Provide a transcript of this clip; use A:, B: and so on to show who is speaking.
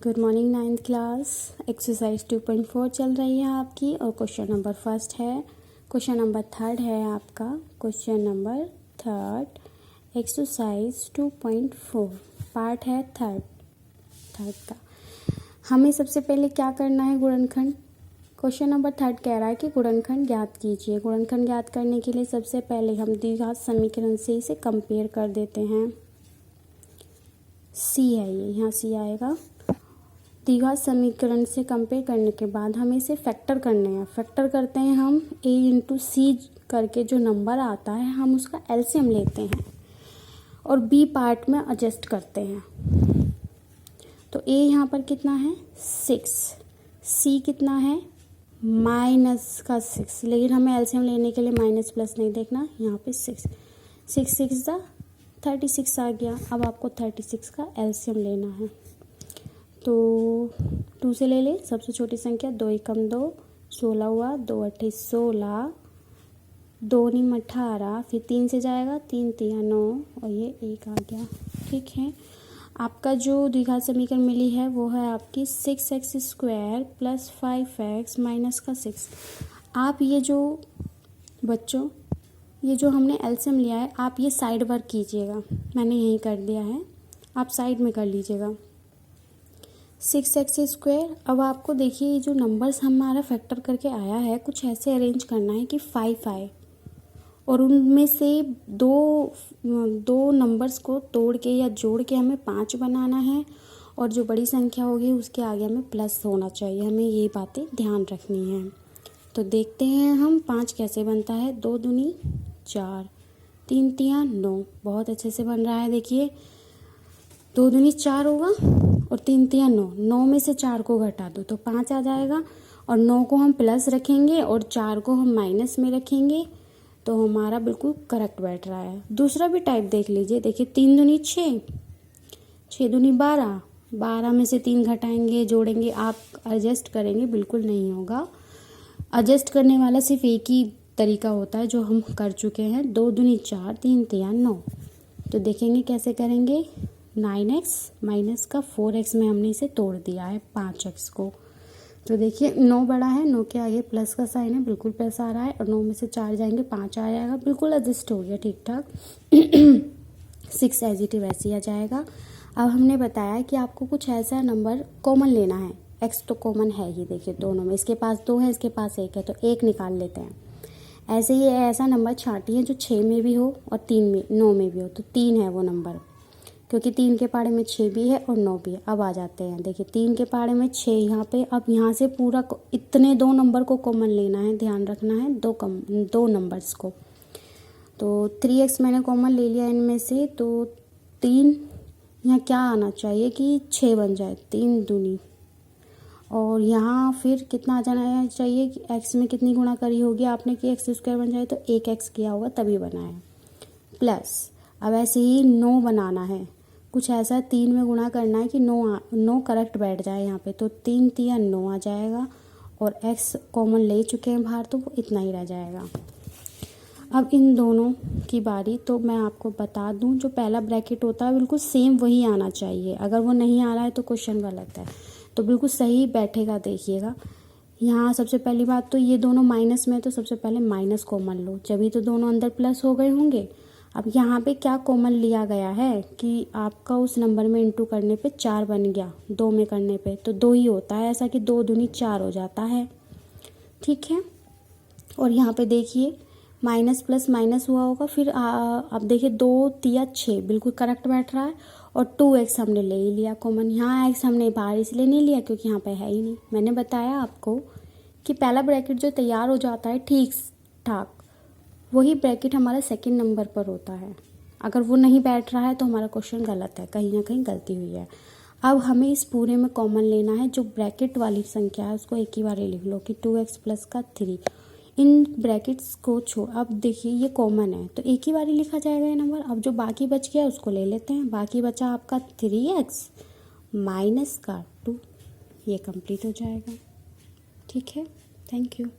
A: Good morning ninth class. Exercise 2.4 चल रही है आपकी और क्वेश्चन नंबर फर्स्ट है, क्वेश्चन नंबर थर्ड है आपका, question number third exercise 2.4 part है थर्ड का। हमें सबसे पहले क्या करना है, गुणनखंड। क्वेश्चन नंबर थर्ड कह रहा है कि गुणनखंड ज्ञात कीजिए। गुणनखंड ज्ञात करने के लिए सबसे पहले हम द्विघात समीकरण से इसे कंपेयर कर देते हैं। सी है ये, यहाँ सी आएगा। द्विघात समीकरण से कंपेयर करने के बाद हमें इसे फैक्टर करने हैं। फैक्टर करते हैं हम a इंटू सी करके जो नंबर आता है हम उसका एलसीएम लेते हैं और b पार्ट में एडजस्ट करते हैं। तो a यहाँ पर कितना है 6, c कितना है माइनस का 6, लेकिन हमें एलसीएम लेने के लिए माइनस प्लस नहीं देखना। यहाँ पे 6 6 दा 36 आ गया। अब आपको 36 का एलसीएम लेना है, तो 2 से ले ले। सबसे छोटी संख्या 2 एकम 2, 16 हुआ, 2 अट्ठे 16, 2 नीम 18, फिर 3 से जाएगा, 3 तिया 9 और ये 1 आ गया। ठीक है, आपका जो द्विघात समीकरण मिली है वो है आपकी 6x² प्लस 5x माइनस का 6। आप ये जो बच्चों ये जो हमने एलसीएम लिया है आप ये साइड वर्क कीजिएगा, मैंने यहीं कर दिया है, आप साइड में कर लीजिएगा। 6x²। अब आपको देखिए ये जो नंबर्स हमारा फैक्टर करके आया है कुछ ऐसे अरेंज करना है कि 5 आए और उनमें से दो नंबर्स को तोड़ के या जोड़ के हमें 5 बनाना है और जो बड़ी संख्या होगी उसके आगे हमें प्लस होना चाहिए। हमें ये बातें ध्यान रखनी है। तो देखते हैं हम 5 कैसे बनता है। 2 दूनी 4, 3 तिया 9, बहुत अच्छे से बन रहा है। देखिए 2 दूनी 4 होगा और 3 तिया 9, 9 में से 4 को घटा दो तो 5 आ जाएगा और 9 को हम प्लस रखेंगे और 4 को हम माइनस में रखेंगे तो हमारा बिल्कुल करेक्ट बैठ रहा है। दूसरा भी टाइप देख लीजिए। देखिए 3 दूनी 6, 6 दूनी 12, 12 में से 3 घटाएंगे जोड़ेंगे, आप एडजस्ट करेंगे, बिल्कुल नहीं होगा। एडजस्ट करने वाला सिर्फ एक ही तरीका होता है जो हम कर चुके हैं। 2 दूनी 4, 3 तिया 9। तो देखेंगे कैसे करेंगे। 9x माइनस का 4x में हमने इसे तोड़ दिया है 5x को। तो देखिए 9 बड़ा है, 9 के आगे प्लस का साइन है, बिल्कुल प्लस आ रहा है और 9 में से 4 जाएंगे 5 आ जाएगा, बिल्कुल एडजस्ट हो गया ठीक ठाक। 6 एज इट इज वैसे ही आ जाएगा। अब हमने बताया कि आपको कुछ ऐसा नंबर कॉमन लेना है। x तो कॉमन है ही, देखिए दोनों में, इसके पास 2 है इसके पास 1 है तो 1 निकाल लेते हैं। ऐसे ही ऐसा नंबर छांटिए जो 6 में भी हो और 3 में 9 में भी हो। तो 3 है वो नंबर, क्योंकि 3 के पहाड़े में 6 भी है और 9 भी है। अब आ जाते हैं, देखिए 3 के पहाड़े में 6 यहाँ पे। अब यहाँ से पूरा इतने 2 नंबर को कॉमन लेना है, ध्यान रखना है, 2 नंबर्स को। तो 3x मैंने कॉमन ले लिया इनमें से, तो 3 यहाँ क्या आना चाहिए कि 6 बन जाए, 3 दूनी, और यहाँ फिर कितना आ जाना चाहिए कि x में कितनी गुणा करी होगी आपने कि x² बन जाए, तो 1x किया होगा तभी बना है, प्लस। अब ऐसे ही 9 बनाना है, कुछ ऐसा 3 में गुणा करना है कि 9 करेक्ट बैठ जाए यहाँ पे। तो 3 तिया 9 आ जाएगा और x कॉमन ले चुके हैं बाहर तो वो इतना ही रह जाएगा। अब इन दोनों की बारी। तो मैं आपको बता दूं जो पहला ब्रैकेट होता है बिल्कुल सेम वही आना चाहिए। अगर वो नहीं आ रहा है तो क्वेश्चन गलत है, तो बिल्कुल सही बैठेगा। देखिएगा यहाँ सबसे पहली बात तो ये दोनों माइनस में, तो सबसे पहले माइनस कॉमन लो, जब तो दोनों अंदर प्लस हो गए होंगे। अब यहाँ पे क्या कॉमन लिया गया है कि आपका उस नंबर में इंटू करने पे 4 बन गया, 2 में करने पे तो 2 ही होता है, ऐसा कि 2 दूनी 4 हो जाता है। ठीक है, और यहाँ पे देखिए माइनस प्लस माइनस हुआ होगा, फिर अब देखिए 2 तिया 6 बिल्कुल करेक्ट बैठ रहा है और 2x हमने ले ही लिया कॉमन। यहाँ x हमने बाहर इसलिए नहीं लिया क्योंकि यहाँ पे है ही नहीं। मैंने बताया आपको कि पहला ब्रैकेट जो तैयार हो जाता है ठीक ठाक, वही ब्रैकेट हमारा सेकंड नंबर पर होता है। अगर वो नहीं बैठ रहा है तो हमारा क्वेश्चन गलत है, कहीं ना कहीं गलती हुई है। अब हमें इस पूरे में कॉमन लेना है, जो ब्रैकेट वाली संख्या है उसको एक ही बार लिख लो कि 2x प्लस का 3। इन ब्रैकेट्स को छोड़, अब देखिए ये कॉमन है तो एक ही बार लिखा जाएगा ये नंबर। अब जो बाकी बच गया उसको ले लेते हैं। बाकी बचा आपका 3x माइनस का 2, ये कंप्लीट हो जाएगा। ठीक है, थैंक यू।